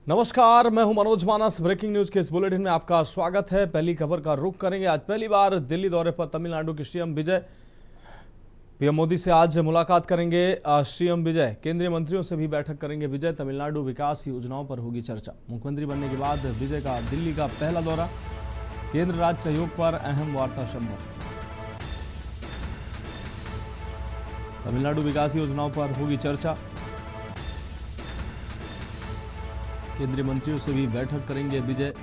नमस्कार, मैं हूं मनोज मानस। ब्रेकिंग न्यूज के इस बुलेटिन में आपका स्वागत है। पहली खबर का रुख करेंगे। आज पहली बार दिल्ली दौरे पर तमिलनाडु के सीएम विजय। पीएम मोदी से आज मुलाकात करेंगे सीएम विजय। केंद्रीय मंत्रियों से भी बैठक करेंगे विजय। तमिलनाडु विकास योजनाओं पर होगी चर्चा। मुख्यमंत्री बनने के बाद विजय का दिल्ली का पहला दौरा। केंद्र राज्य सहयोग पर अहम वार्ता संभव। तमिलनाडु विकास योजनाओं पर होगी चर्चा। केंद्रीय मंत्रियों से भी बैठक करेंगे विजय।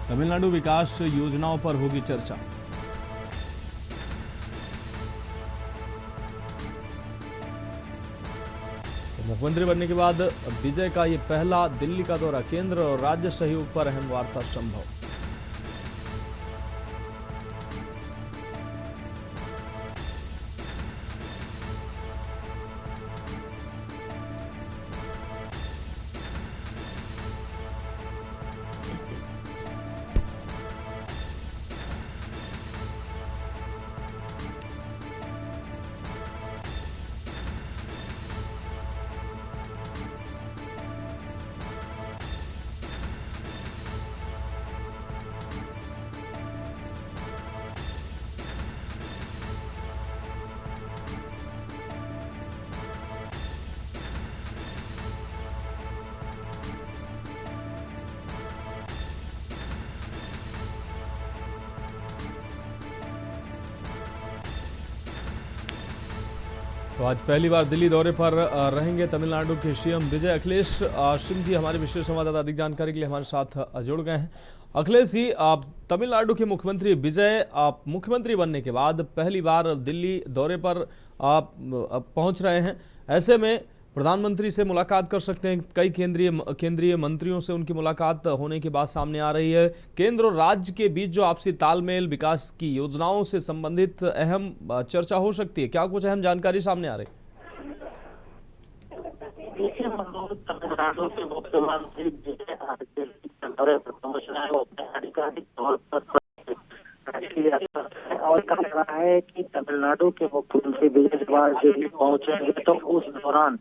तमिलनाडु विकास योजनाओं पर होगी चर्चा। मुख्यमंत्री बनने के बाद विजय का ये पहला दिल्ली का दौरा। केंद्र और राज्य सहयोग पर अहम वार्ता संभव। तो आज पहली बार दिल्ली दौरे पर रहेंगे तमिलनाडु के सीएम विजय। अखिलेश सिंह जी हमारे विशेष संवाददाता अधिक जानकारी के लिए हमारे साथ जुड़ गए हैं। अखिलेश जी, तमिलनाडु के मुख्यमंत्री विजय मुख्यमंत्री बनने के बाद पहली बार दिल्ली दौरे पर पहुंच रहे हैं। ऐसे में प्रधानमंत्री से मुलाकात कर सकते हैं। कई केंद्रीय मंत्रियों से उनकी मुलाकात होने की बात सामने आ रही है। केंद्र और राज्य के बीच जो आपसी तालमेल, विकास की योजनाओं से संबंधित अहम चर्चा हो सकती है। क्या कुछ अहम जानकारी सामने आ रही है? देखिए मनोज, तमिलनाडु के मुख्यमंत्री दौरे पर पहुंच रहे हैं। वो अपने आधिकारिक तौर पर और कहा रहा है कि तमिलनाडु के मुख्यमंत्री विजय दिल्ली पहुंचेंगे तो उस दौरान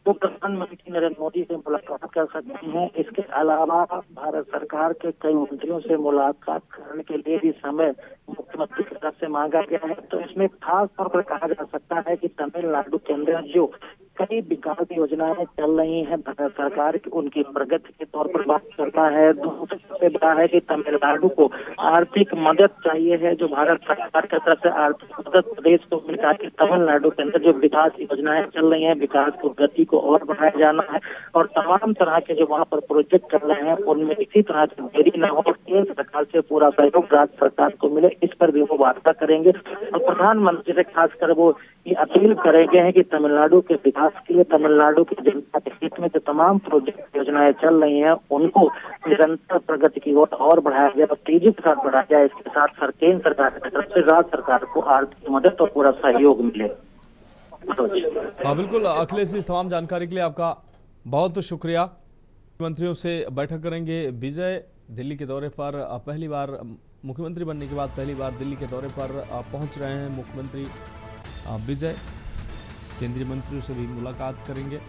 वो प्रधानमंत्री नरेंद्र मोदी से मुलाकात कर सकते हैं। इसके अलावा भारत सरकार के कई मंत्रियों से मुलाकात करने के लिए भी समय मुख्यमंत्री की तरफ से मांगा गया है। तो इसमें खास तौर पर कहा जा सकता है कि तमिलनाडु के अंदर जो कई विकास योजनाएं चल रही हैं भारत सरकार की, उनकी प्रगति के तौर पर बात करता है। दूसरा सबसे बड़ा है कि तमिलनाडु को आर्थिक मदद चाहिए है, जो भारत सरकार की तरफ से आर्थिक मदद प्रदेश को मिलता है। तमिलनाडु के अंदर जो विकास योजनाएं चल रही हैं, विकास की गति को और बढ़ाया जाना है और तमाम तरह के जो वहाँ पर प्रोजेक्ट चल रहे हैं उनमें इसी तरह से देरी न हो, केंद्र सरकार से पूरा सहयोग राज्य सरकार को मिले, इस पर भी वो वार्ता करेंगे। और प्रधानमंत्री से खासकर वो ये अपील करेंगे हैं कि तमिलनाडु के विकास के लिए, तमिलनाडु की जनता के हित में जो तमाम प्रोजेक्ट योजनाएं चल रही हैं उनको निरंतर प्रगति की ओर और बढ़ाया जाए और तेजी के साथ बढ़ाया जाए। इसके साथ केंद्र सरकार की तरफ से राज्य सरकार को आर्थिक मदद और पूरा सहयोग मिले। हाँ बिल्कुल अखिलेश, इस तमाम जानकारी के लिए आपका बहुत शुक्रिया। मंत्रियों से बैठक करेंगे विजय। दिल्ली के दौरे पर पहली बार मुख्यमंत्री बनने के बाद पहली बार दिल्ली के दौरे पर पहुंच रहे हैं मुख्यमंत्री विजय। केंद्रीय मंत्रियों से भी मुलाकात करेंगे।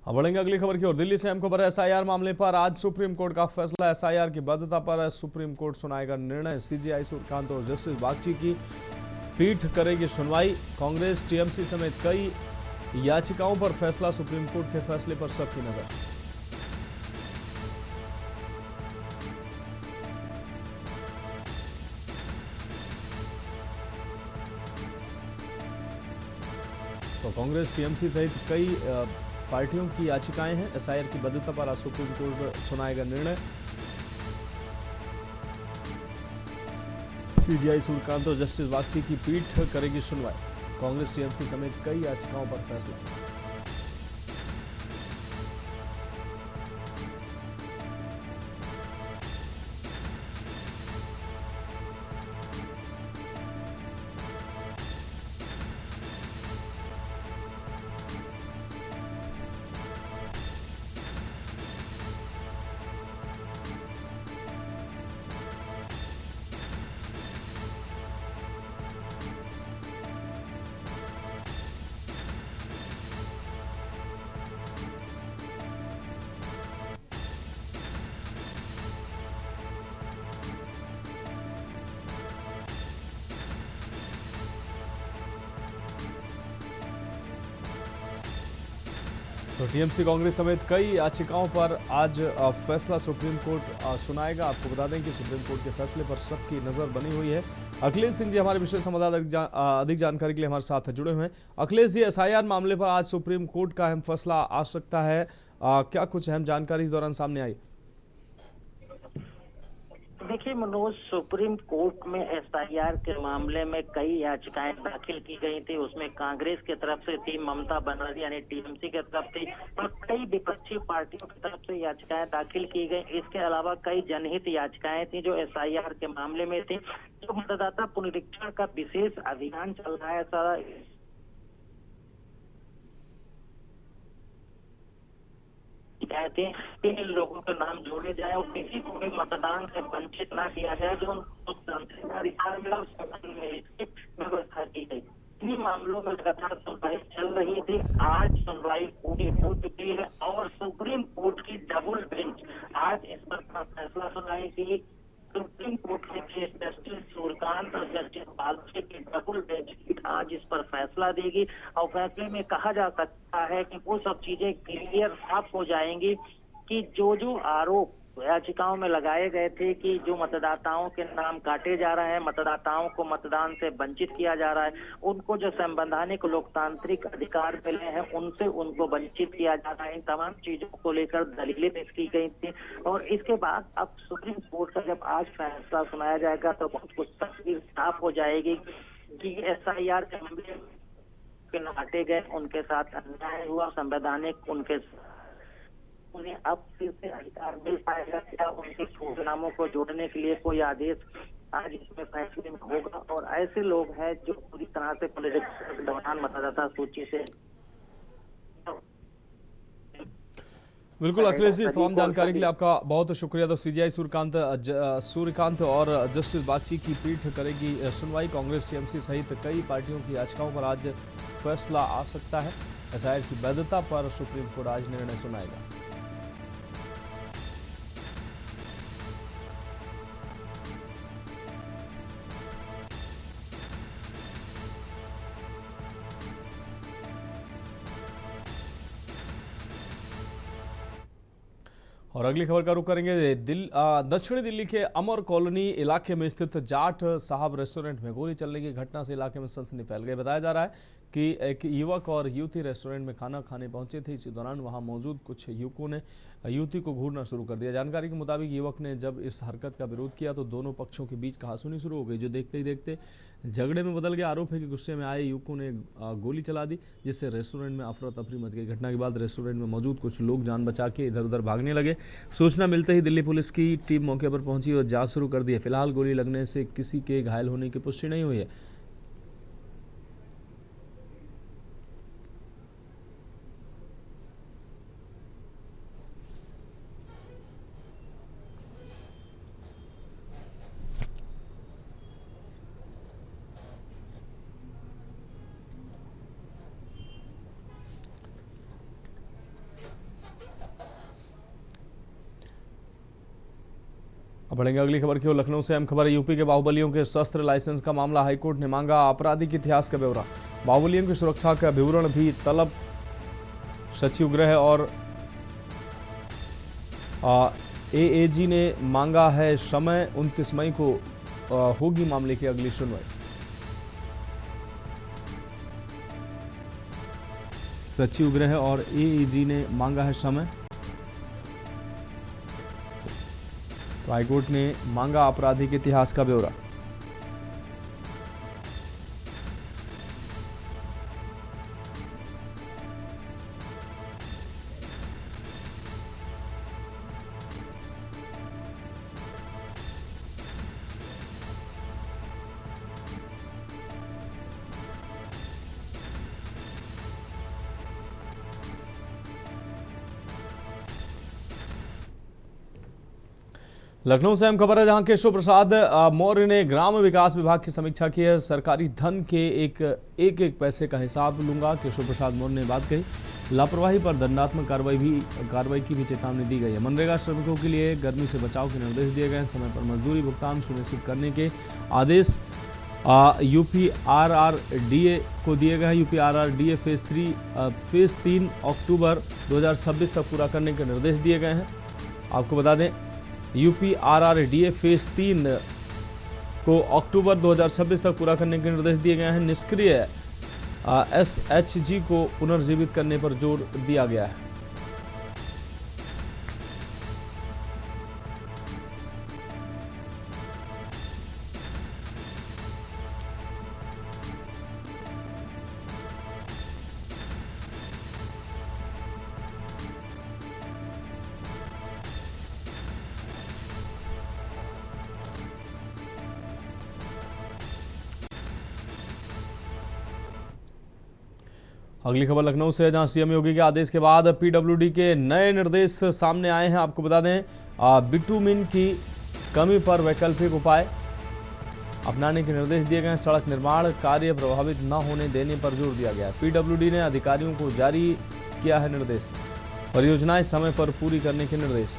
अब बढ़ेंगे अगली खबर की ओर। दिल्ली से अहम खबर है एसआईआर मामले पर आज सुप्रीम कोर्ट का फैसला। एसआईआर की वैधता पर सुप्रीम कोर्ट सुनाएगा निर्णय। सीजेआई सूर्यकांत और जस्टिस बागची की पीठ करेगी सुनवाई। कांग्रेस, टीएमसी समेत कई याचिकाओं पर फैसला। सुप्रीम कोर्ट के फैसले पर सबकी नजर। तो कांग्रेस, टीएमसी सहित कई पार्टियों की याचिकाएं हैं। एसआईआर की वैधता पर आज सुप्रीम कोर्ट सुनाएगा निर्णय। सीजेआई सूर्यकांत और जस्टिस बागची की पीठ करेगी सुनवाई। कांग्रेस, टीएमसी समेत कई याचिकाओं पर फैसला। तो टीएमसी कांग्रेस समेत कई याचिकाओं पर आज फैसला सुप्रीम कोर्ट सुनाएगा। आपको बता दें कि सुप्रीम कोर्ट के फैसले पर सबकी नजर बनी हुई है। अखिलेश सिंह जी हमारे विशेष संवाददाता अधिक जानकारी के लिए हमारे साथ जुड़े हुए हैं। अखिलेश जी, एसआईआर मामले पर आज सुप्रीम कोर्ट का अहम फैसला आ सकता है, क्या कुछ अहम जानकारी इस दौरान सामने आई? देखिए मनोज, सुप्रीम कोर्ट में एसआईआर के मामले में कई याचिकाएं दाखिल की गई थी। उसमें कांग्रेस की तरफ से थी, ममता बनर्जी यानी टीएमसी की तरफ थी, और कई विपक्षी पार्टियों की तरफ से याचिकाएं दाखिल की गई। इसके अलावा कई जनहित याचिकाएं थी जो एसआईआर के मामले में थी। जो मतदाता पुनरीक्षण का विशेष अभियान चल रहा है सारा थे, इन लोगों के नाम जोड़े जाए और किसी को भी मतदान से वंचित न किया जाए। जो अधिकार मिला उस व्यवस्था की गई। इन मामलों में लगातार सुनवाई चल रही थी। आज सुनवाई पूरी हो चुकी है और सुप्रीम कोर्ट की डबल बेंच आज इस पर फैसला सुनाएगी। सुप्रीम कोर्ट के चीफ जस्टिस सूर्यकांत और जस्टिस बाल्ची की डबल बेंच पीठ आज इस पर फैसला देगी और फैसले में कहा जा सकता है कि वो सब चीजें क्लियर साफ हो जाएंगी कि जो आरोप याचिकाओं में लगाए गए थे कि जो मतदाताओं के नाम काटे जा रहे हैं, मतदाताओं को मतदान से वंचित किया जा रहा है, उनको जो संवैधानिक लोकतांत्रिक अधिकार मिले हैं उनसे उनको वंचित किया जा रहा है, इन तमाम चीजों को लेकर दलीलें पेश की गई थी। और इसके बाद अब सुप्रीम कोर्ट का जब आज फैसला सुनाया जाएगा तो बहुत कुछ तस्वीर साफ हो जाएगी कि एसआईआर के मामले के काटे गए, उनके साथ अन्याय हुआ, संवैधानिक उन्हें अब फिर से अधिकार मिल पाएगा, क्या उनके नामों को जोड़ने के लिए कोई आदेश आज इसमें फैसले में होगा। और ऐसे लोग हैं जो पूरी तरह से पॉलिटिक्स के दौरान मतदाता सूची से। बिल्कुल अखिलेश जी, इस तमाम जानकारी के लिए आपका बहुत शुक्रिया। तो सीजीआई सूर्यकांत और जस्टिस बागची की पीठ करेगी सुनवाई। कांग्रेस, टीएमसी सहित कई पार्टियों की याचिकाओं पर आज फैसला आ सकता है। एसआईआर की वैधता पर सुप्रीम कोर्ट आज निर्णय सुनाएगा। और अगली खबर का रुख करेंगे दक्षिणी दिल्ली के अमर कॉलोनी इलाके में स्थित जाट साहब रेस्टोरेंट में गोली चलने की घटना से इलाके में सनसनी फैल गई। बताया जा रहा है कि एक युवक और युवती रेस्टोरेंट में खाना खाने पहुंचे थे। इसी दौरान वहां मौजूद कुछ युवकों ने युवती को घूरना शुरू कर दिया। जानकारी के मुताबिक युवक ने जब इस हरकत का विरोध किया तो दोनों पक्षों के बीच कहासुनी शुरू हो गई, जो देखते ही देखते झगड़े में बदल गया। आरोप है कि गुस्से में आए युवकों ने गोली चला दी, जिससे रेस्टोरेंट में अफरा तफरी मच गई। घटना के बाद रेस्टोरेंट में मौजूद कुछ लोग जान बचा के इधर उधर भागने लगे। सूचना मिलते ही दिल्ली पुलिस की टीम मौके पर पहुंची और जांच शुरू कर दी है। फिलहाल गोली लगने से किसी के घायल होने की पुष्टि नहीं हुई है। अब बढ़ेंगे अगली खबर की ओर। लखनऊ से अहम खबर है, यूपी के बाहुबलियों के शस्त्र लाइसेंस का मामला। हाईकोर्ट ने मांगा आपराधिक इतिहास का ब्यौरा। बाहुबलियों की सुरक्षा का विवरण भी तलब। सचिव गृह और एएजी ने मांगा है समय। 29 मई को होगी मामले की अगली सुनवाई। सचिव गृह और एएजी ने मांगा है समय। तो हाईकोर्ट ने मांगा आपराधिक इतिहास का ब्यौरा। लखनऊ से अहम खबर है, जहां केशव प्रसाद मौर्य ने ग्राम विकास विभाग की समीक्षा की है। सरकारी धन के एक पैसे का हिसाब लूंगा, केशव प्रसाद मौर्य ने बात कही। लापरवाही पर दंडात्मक कार्रवाई की भी चेतावनी दी गई है। मनरेगा श्रमिकों के लिए गर्मी से बचाव के निर्देश दिए गए हैं। समय पर मजदूरी भुगतान सुनिश्चित करने के आदेश UPRRDA को दिए गए हैं। UPRRDA फेज 3 अक्टूबर 2026 तक पूरा करने के निर्देश दिए गए हैं। आपको बता दें UPRRDA फेज 3 को अक्टूबर 2026 तक पूरा करने के निर्देश दिए गए हैं। निष्क्रिय SHG को पुनर्जीवित करने पर जोर दिया गया है। अगली खबर लखनऊ से है, जहां सीएम योगी के आदेश के बाद PWD के नए निर्देश सामने आए हैं। आपको बता दें बिटुमिन की कमी पर वैकल्पिक उपाय अपनाने के निर्देश दिए गए हैं। सड़क निर्माण कार्य प्रभावित न होने देने पर जोर दिया गया है। PWD ने अधिकारियों को जारी किया है निर्देश, परियोजनाएं समय पर पूरी करने के निर्देश।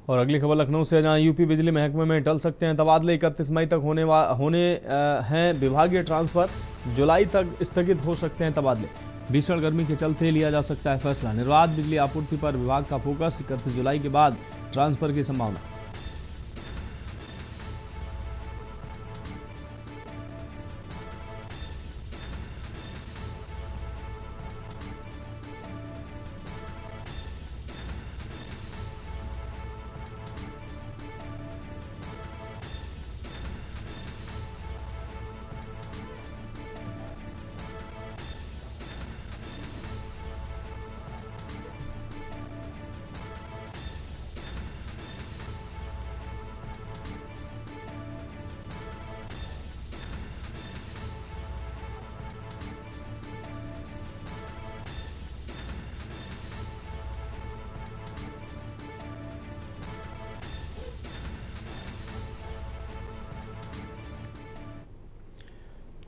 और अगली खबर लखनऊ से, जहां यूपी बिजली महकमे में टल सकते हैं तबादले। 31 मई तक होने हैं विभागीय ट्रांसफर। जुलाई तक स्थगित हो सकते हैं तबादले। भीषण गर्मी के चलते लिया जा सकता है फैसला। निर्बाध बिजली आपूर्ति पर विभाग का फोकस। 31 जुलाई के बाद ट्रांसफर की संभावना।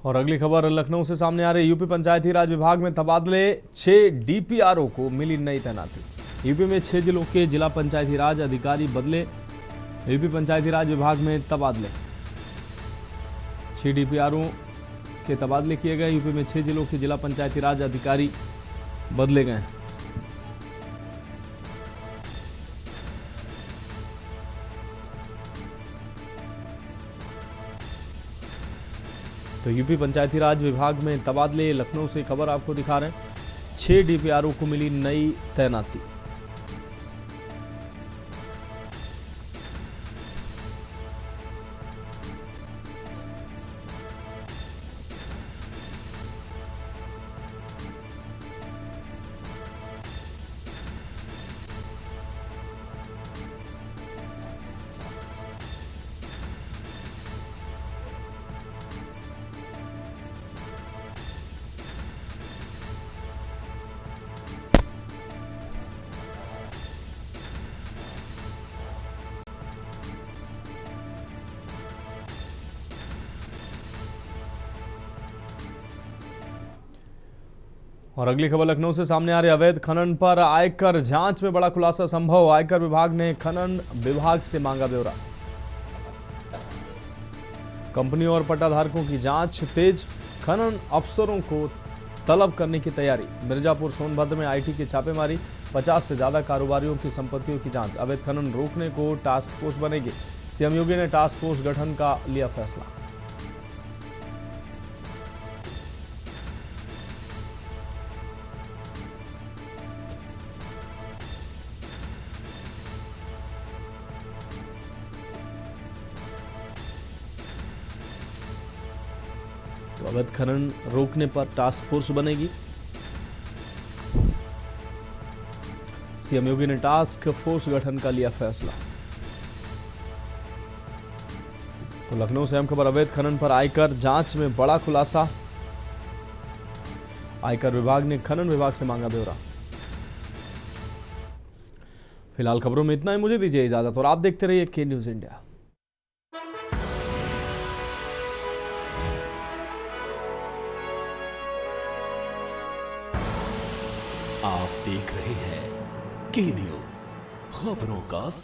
और अगली खबर लखनऊ से सामने आ रही। यूपी पंचायती राज विभाग में तबादले। 6 DPRO को मिली नई तैनाती। यूपी में 6 जिलों के जिला पंचायती राज अधिकारी बदले। यूपी पंचायती राज विभाग में तबादले। 6 DPRO के तबादले किए गए। यूपी में 6 जिलों के जिला पंचायती राज अधिकारी बदले गए। तो यूपी पंचायती राज विभाग में तबादले। लखनऊ से खबर आपको दिखा रहे हैं। 6 DPRO को मिली नई तैनाती। और अगली खबर लखनऊ से सामने आ रही। अवैध खनन पर आयकर जांच में बड़ा खुलासा संभव। आयकर विभाग ने खनन विभाग से मांगा ब्यौरा। कंपनियों और पट्टाधारकों की जांच तेज। खनन अफसरों को तलब करने की तैयारी। मिर्जापुर सोनभद्र में IT की छापेमारी। 50 से ज्यादा कारोबारियों की संपत्तियों की जांच। अवैध खनन रोकने को टास्क फोर्स बनेगी। सीएम योगी ने टास्क फोर्स गठन का लिया फैसला। तो अवैध खनन रोकने पर टास्क फोर्स बनेगी। सीएम योगी ने टास्क फोर्स गठन का लिया फैसला। तो लखनऊ से अहम खबर, अवैध खनन पर आयकर जांच में बड़ा खुलासा। आयकर विभाग ने खनन विभाग से मांगा ब्यौरा। फिलहाल खबरों में इतना ही, मुझे दीजिए इजाजत और आप देखते रहिए के न्यूज इंडिया। आप देख रहे हैं के न्यूज, खबरों का